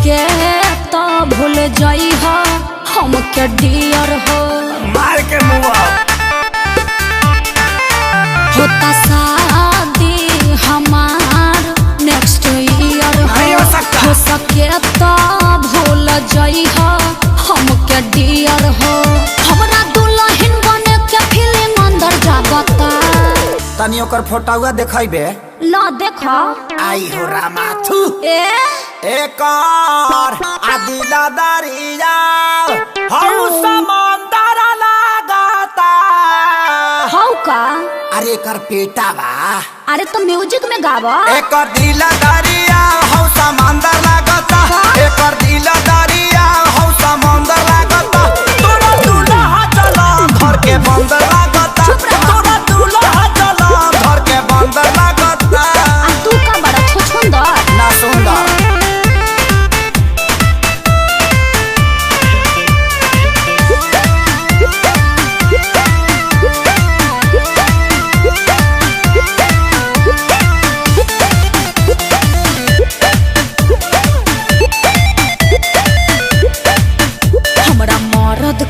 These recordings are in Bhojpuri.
के तो भूल जाई हो हमके डियर हो। मार के मुआ होता शादी हमार नेक्स्ट ईयर हो सके तो भूल जाई हो हमके डियर हो। हमरा दुल्हन बने के फीलिंग अंदर जागता। तनी ओकर फोटोवा देखाइबे ला देखो आई हो रामाथु एक और आदि दादरिया हौ समंदर लगाता। हौ का अरे कर पेटा बा। अरे तो म्यूजिक में गावा। एक दिल दरिया हौ समंदर लगाता। एक दिल दरिया हौ समंदर लगाता। तोरा दूल्हा चला घर के बंदर लगाता। तोरा दूल्हा चला घर के बंदर लगाता। तू का बड़ा छुछुंदर ना सुंदर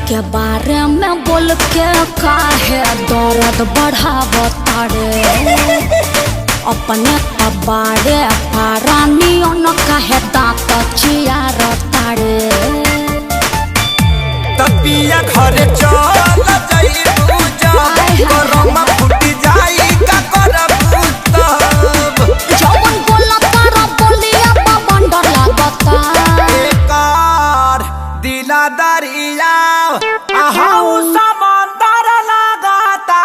के बारे में बोल के काहे दर्द बढ़ावता रे। अपने बारे पारानियों न काहे दांत चियारता रे। तपिया घरे चल जाई पूजा करम फूटी जाई का करब तब। जवन बोला तारा बोलिया बंडर लागता। एकर दिला दरिया आहू समंदर लगाता।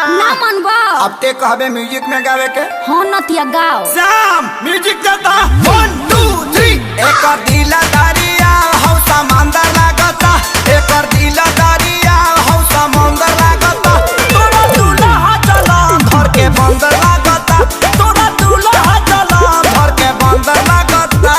ना मनबा अब ते कहबे म्यूजिक में गावे के। हाँ नतिया गाओ शाम म्यूजिक देता 1 2 3। एकर दिला दरिया हौ समंदर लगाता। एकर दिला दरिया हौ समंदर लगाता। तोरा दूल्हा चला घर के बंदर लगाता। तोरा दूल्हा चला घर के बंदर लगाता।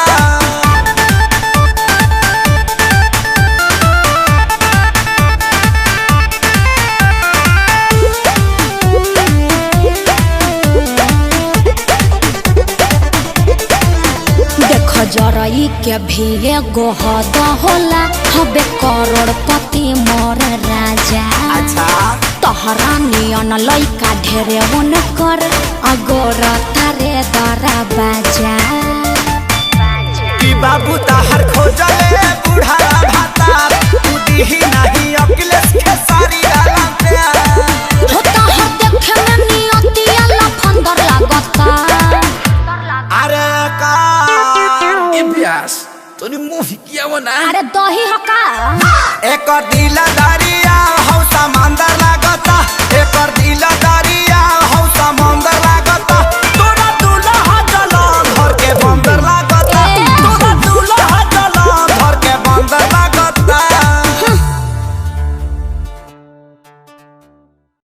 जरई के भी एगो हद होला हबे करोड़पति मोर राजा। अच्छा तोहरा नियन लइका ढेरे उन कर अगोर तारे दरा बाजा। की बाबू ताहर खोजले बूढ़ा भाता। उदी नहीं अखिलेश के सारी डालते। होता है देखे में नियतिया लफंदर लागता। अरे का इब्यास तोनी मुंह किया वो ना। अरे दही हका एक दिला